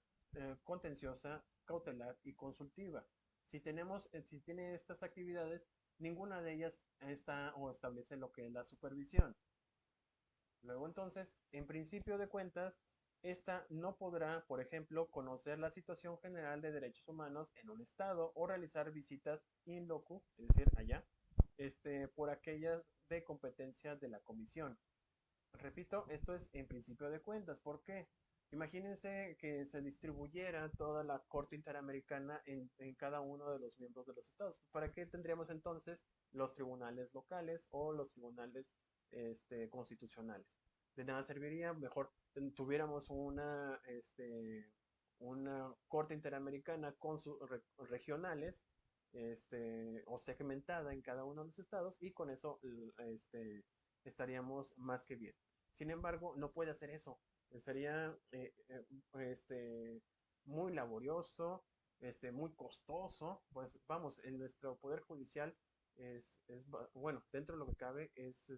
contenciosa, cautelar y consultiva. Si tiene estas actividades, ninguna de ellas está o establece lo que es la supervisión. Luego entonces, en principio de cuentas, esta no podrá, por ejemplo, conocer la situación general de derechos humanos en un estado o realizar visitas in loco, es decir, allá, por aquellas de competencia de la comisión. Repito, esto es en principio de cuentas. ¿Por qué? Imagínense que se distribuyera toda la Corte Interamericana en cada uno de los miembros de los estados. ¿Para qué tendríamos entonces los tribunales locales o los tribunales constitucionales? De nada serviría, mejor tuviéramos una Corte Interamericana con sus regionales o segmentada en cada uno de los estados y con eso estaríamos más que bien. Sin embargo, no puede hacer eso. Sería muy laborioso, muy costoso. Pues vamos, en nuestro poder judicial bueno, dentro de lo que cabe, es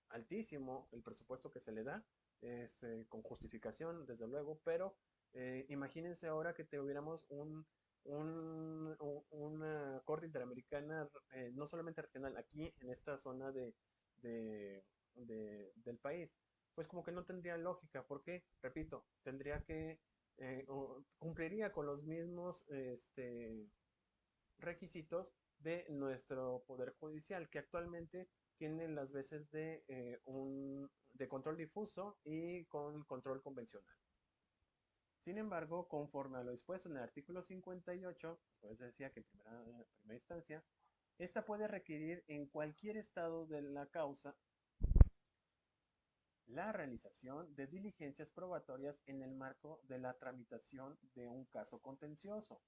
altísimo el presupuesto que se le da, con justificación, desde luego, pero imagínense ahora que tuviéramos una corte interamericana, no solamente regional, aquí en esta zona de, del país, pues como que no tendría lógica, porque, repito, tendría que, cumpliría con los mismos requisitos de nuestro Poder Judicial, que actualmente tienen las veces de control difuso y con control convencional. Sin embargo, conforme a lo dispuesto en el artículo 58, pues decía que en primera instancia, esta puede requerir en cualquier estado de la causa la realización de diligencias probatorias en el marco de la tramitación de un caso contencioso.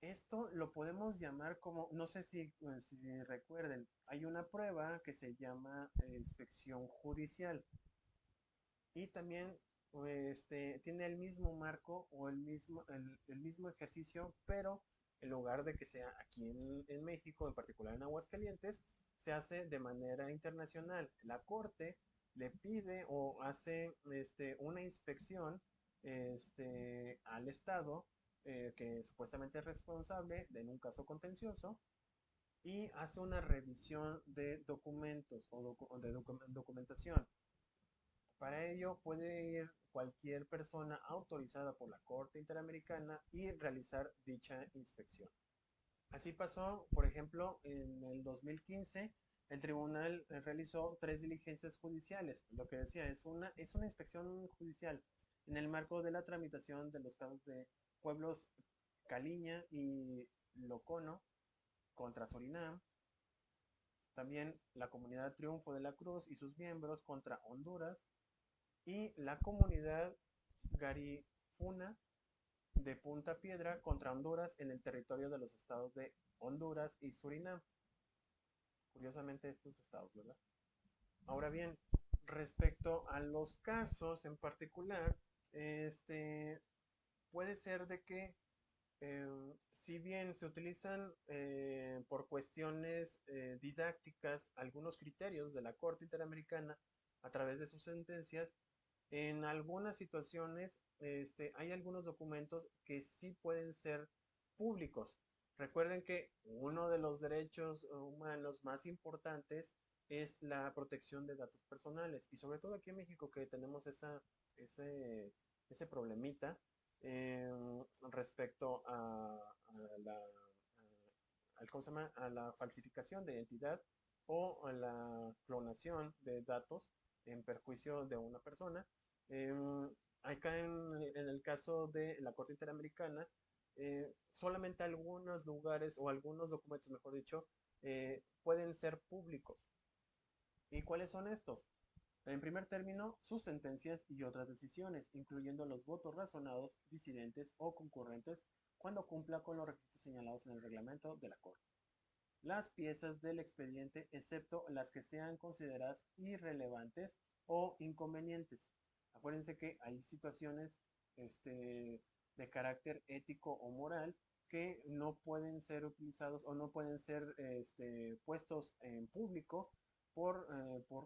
Esto lo podemos llamar como, no sé si recuerden, hay una prueba que se llama inspección judicial y también tiene el mismo marco o el mismo ejercicio, pero en lugar de que sea aquí en México, en particular en Aguascalientes, se hace de manera internacional. La Corte le pide o hace una inspección al Estado que supuestamente es responsable en un caso contencioso y hace una revisión de documentos o de documentación. Para ello puede ir cualquier persona autorizada por la Corte Interamericana y realizar dicha inspección. Así pasó, por ejemplo, en el 2015, el tribunal realizó tres diligencias judiciales. Lo que decía es una inspección judicial en el marco de la tramitación de los casos de pueblos Caliña y Locono contra Surinam, también la comunidad Triunfo de la Cruz y sus miembros contra Honduras y la comunidad Garifuna de Punta Piedra contra Honduras en el territorio de los estados de Honduras y Surinam. Curiosamente estos estados, ¿verdad? Ahora bien, respecto a los casos en particular, puede ser de que si bien se utilizan por cuestiones didácticas algunos criterios de la Corte Interamericana a través de sus sentencias, en algunas situaciones hay algunos documentos que sí pueden ser públicos. Recuerden que uno de los derechos humanos más importantes es la protección de datos personales y sobre todo aquí en México que tenemos ese problemita respecto a ¿cómo se llama? A la falsificación de identidad o a la clonación de datos en perjuicio de una persona. Em, Acá en el caso de la Corte Interamericana, solamente algunos lugares o algunos documentos, mejor dicho, pueden ser públicos. ¿Y cuáles son estos? En primer término, sus sentencias y otras decisiones, incluyendo los votos razonados, disidentes o concurrentes, cuando cumpla con los requisitos señalados en el reglamento de la Corte. Las piezas del expediente, excepto las que sean consideradas irrelevantes o inconvenientes. Acuérdense que hay situaciones de carácter ético o moral que no pueden ser utilizados o no pueden ser puestos en público por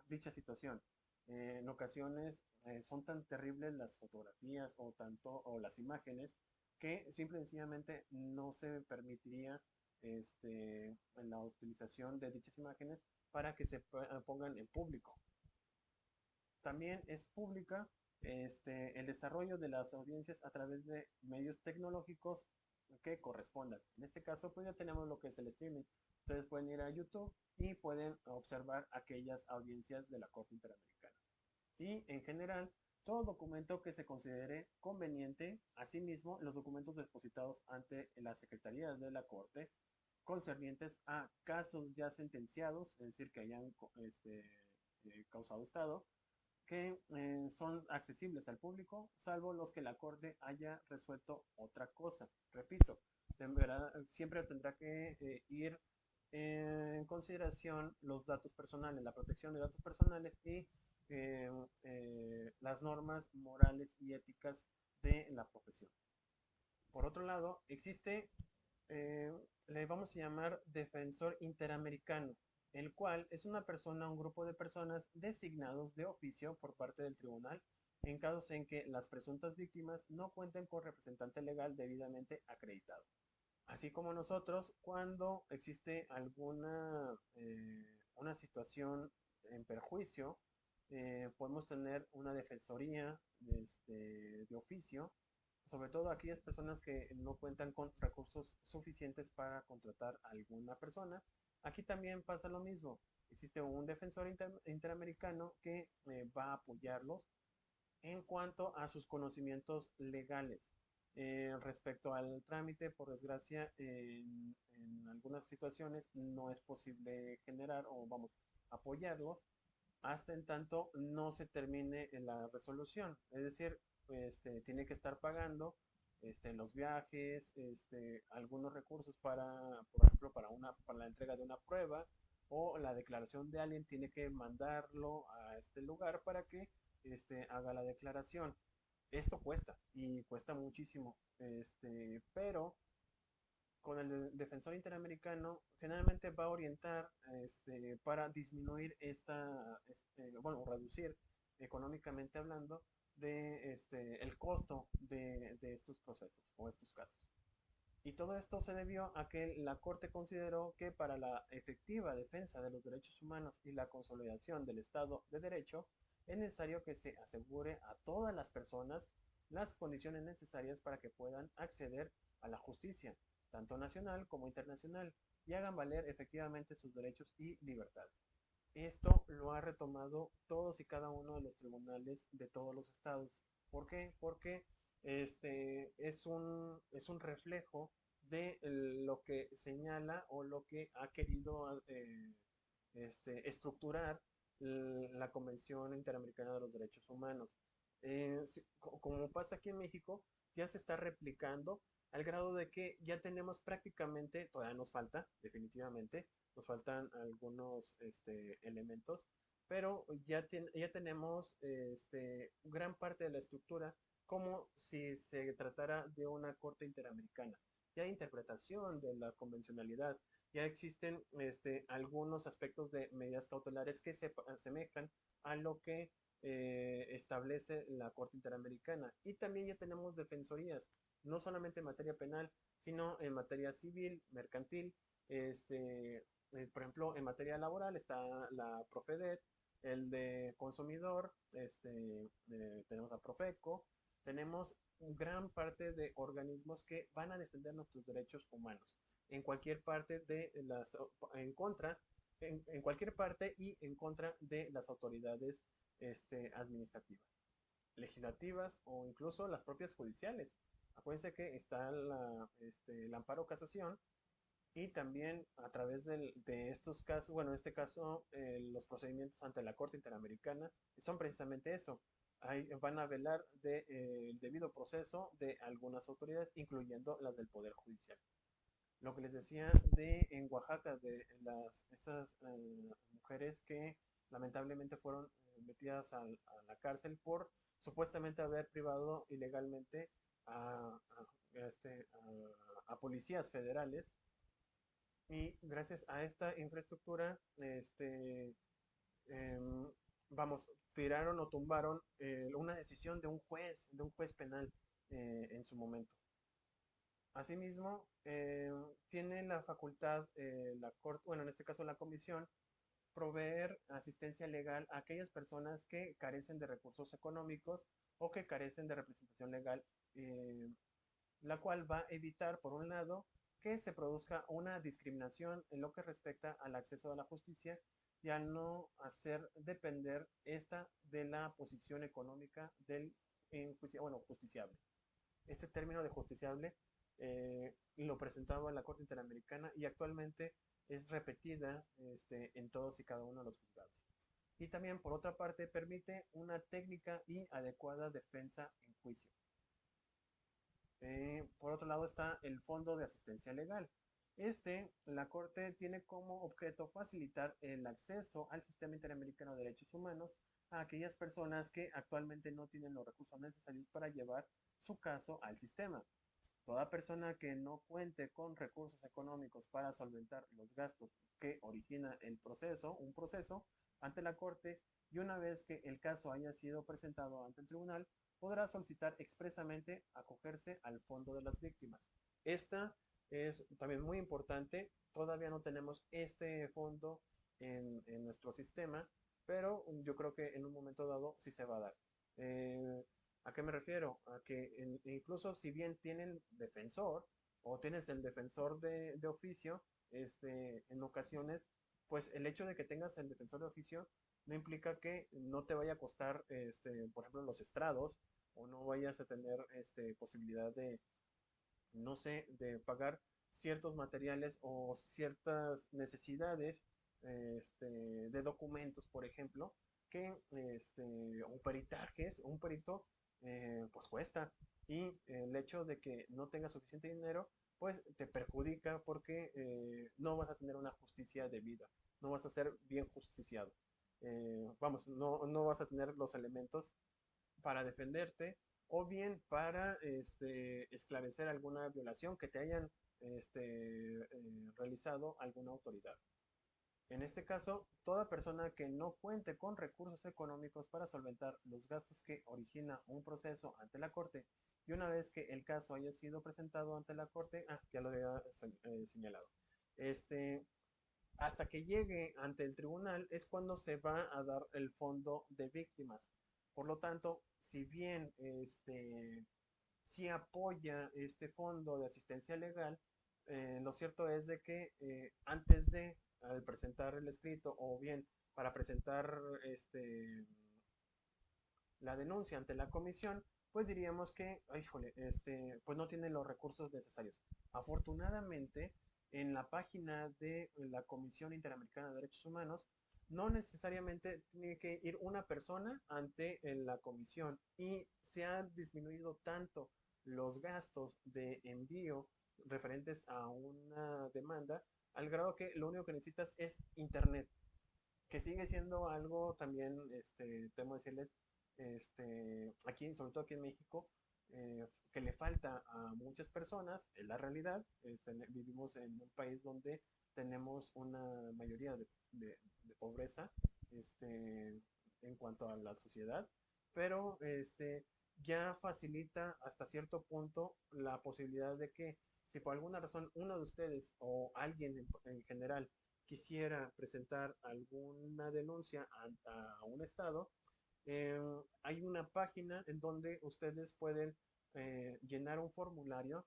dicha situación. En ocasiones son tan terribles las fotografías o las imágenes que simple y sencillamente no se permitiría en la utilización de dichas imágenes para que se pongan en público. También es pública el desarrollo de las audiencias a través de medios tecnológicos que correspondan. En este caso, pues ya tenemos lo que es el streaming. Ustedes pueden ir a YouTube y pueden observar aquellas audiencias de la Corte Interamericana. Y en general, todo documento que se considere conveniente, asimismo, los documentos depositados ante la Secretaría de la Corte concernientes a casos ya sentenciados, es decir, que hayan causado estado, que son accesibles al público, salvo los que la Corte haya resuelto otra cosa. Repito, verdad, siempre tendrá que ir en consideración los datos personales, la protección de datos personales y las normas morales y éticas de la profesión. Por otro lado, existe, le vamos a llamar defensor interamericano, el cual es una persona, un grupo de personas designados de oficio por parte del tribunal en casos en que las presuntas víctimas no cuenten con representante legal debidamente acreditado. Así como nosotros, cuando existe alguna una situación en perjuicio, podemos tener una defensoría de oficio, sobre todo aquellas personas que no cuentan con recursos suficientes para contratar a alguna persona. Aquí también pasa lo mismo. Existe un defensor interamericano que va a apoyarlos en cuanto a sus conocimientos legales. Respecto al trámite, por desgracia, en algunas situaciones no es posible generar o vamos apoyarlos hasta en tanto no se termine la resolución. Es decir, tiene que estar pagando los viajes, algunos recursos para, por ejemplo, para la entrega de una prueba o la declaración de alguien tiene que mandarlo a este lugar para que haga la declaración. Esto cuesta y cuesta muchísimo, pero con el defensor interamericano generalmente va a orientar para disminuir bueno, reducir económicamente hablando el costo de estos procesos o estos casos. Y todo esto se debió a que la Corte consideró que para la efectiva defensa de los derechos humanos y la consolidación del Estado de Derecho, es necesario que se asegure a todas las personas las condiciones necesarias para que puedan acceder a la justicia, tanto nacional como internacional, y hagan valer efectivamente sus derechos y libertades. Esto lo ha retomado todos y cada uno de los tribunales de todos los estados. ¿Por qué? Porque es un reflejo de lo que señala o lo que ha querido estructurar la Convención Interamericana de los Derechos Humanos. Como pasa aquí en México, ya se está replicando al grado de que ya tenemos prácticamente, todavía nos falta, definitivamente, nos faltan algunos elementos, pero ya tenemos gran parte de la estructura como si se tratara de una corte interamericana. Ya hay interpretación de la convencionalidad, ya existen algunos aspectos de medidas cautelares que se asemejan a lo que establece la Corte Interamericana. Y también ya tenemos defensorías, no solamente en materia penal, sino en materia civil, mercantil, por ejemplo, en materia laboral está la Profedet, el de consumidor, tenemos a Profeco, tenemos gran parte de organismos que van a defender nuestros derechos humanos. en cualquier parte de las, en contra, en cualquier parte y en contra de las autoridades administrativas, legislativas o incluso las propias judiciales. Acuérdense que está el amparo casación y también a través de estos casos, bueno, en este caso, los procedimientos ante la Corte Interamericana son precisamente eso. Ahí van a velar el debido proceso de algunas autoridades, incluyendo las del Poder Judicial. Lo que les decía de en Oaxaca, de estas mujeres que lamentablemente fueron metidas la cárcel por supuestamente haber privado ilegalmente a policías federales, y gracias a esta infraestructura, em, vamos, tiraron o tumbaron una decisión de un juez penal en su momento. Asimismo, tiene la facultad, la corte, bueno, en este caso la comisión, proveer asistencia legal a aquellas personas que carecen de recursos económicos o que carecen de representación legal, eh, la cual va a evitar, por un lado, que se produzca una discriminación en lo que respecta al acceso a la justicia y a no hacer depender esta de la posición económica del bueno, justiciable. Este término de justiciable lo presentaba en la Corte Interamericana y actualmente es repetida en todos y cada uno de los juzgados. Y también, por otra parte, permite una técnica y adecuada defensa en juicio. Por otro lado está el Fondo de Asistencia Legal. La Corte tiene como objeto facilitar el acceso al Sistema Interamericano de Derechos Humanos a aquellas personas que actualmente no tienen los recursos necesarios para llevar su caso al sistema. Toda persona que no cuente con recursos económicos para solventar los gastos que origina un proceso ante la Corte, y una vez que el caso haya sido presentado ante el tribunal, podrá solicitar expresamente acogerse al Fondo de las Víctimas. Esta es también muy importante. Todavía no tenemos este fondo en nuestro sistema, pero yo creo que en un momento dado sí se va a dar. ¿A qué me refiero? A que incluso si bien tienen defensor o tienes el defensor de oficio, en ocasiones, pues el hecho de que tengas el defensor de oficio no implica que no te vaya a costar, por ejemplo, los estrados, o no vayas a tener posibilidad de, no sé, de pagar ciertos materiales o ciertas necesidades de documentos, por ejemplo, que o peritajes, un perito pues cuesta, y el hecho de que no tengas suficiente dinero pues te perjudica porque no vas a tener una justicia debida, no vas a ser bien justiciado. Vamos, no vas a tener los elementos para defenderte o bien para esclarecer alguna violación que te hayan realizado alguna autoridad. En este caso, toda persona que no cuente con recursos económicos para solventar los gastos que origina un proceso ante la Corte, y una vez que el caso haya sido presentado ante la Corte, ya lo había señalado, hasta que llegue ante el tribunal es cuando se va a dar el fondo de víctimas. Por lo tanto, si bien sí apoya este fondo de asistencia legal, lo cierto es de que antes de al presentar el escrito o bien para presentar la denuncia ante la comisión, pues diríamos que, híjole, pues no tiene los recursos necesarios. Afortunadamente, en la página de la Comisión Interamericana de Derechos Humanos, no necesariamente tiene que ir una persona ante la comisión, y se han disminuido tanto los gastos de envío referentes a una demanda al grado que lo único que necesitas es internet, que sigue siendo algo también, temo decirles, aquí, sobre todo aquí en México, que le falta a muchas personas, es la realidad. Vivimos en un país donde tenemos una mayoría de pobreza en cuanto a la sociedad, pero ya facilita hasta cierto punto la posibilidad de que si por alguna razón uno de ustedes o alguien en general quisiera presentar alguna denuncia a un estado, eh, hay una página en donde ustedes pueden llenar un formulario,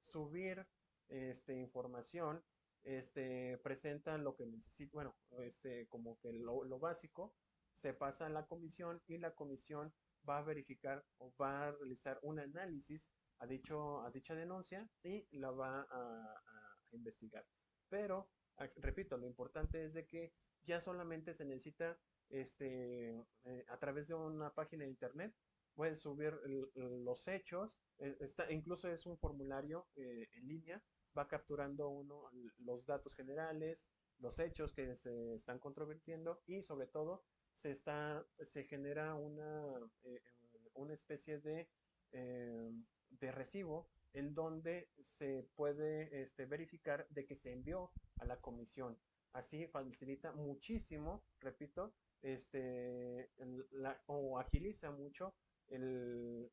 subir información, presentan lo que necesita, bueno, como que lo básico, se pasa a la comisión y la comisión va a verificar o va a realizar un análisis a dicha denuncia y la va a investigar. Pero, repito, lo importante es de que ya solamente se necesita a través de una página de internet, puedes subir los hechos, incluso es un formulario en línea, va capturando uno los datos generales, los hechos que se están controvirtiendo y sobre todo se genera una especie de recibo en donde se puede verificar de que se envió a la comisión. Así facilita muchísimo, repito, o agiliza mucho el,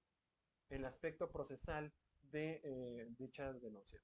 el aspecto procesal de dicha denuncia.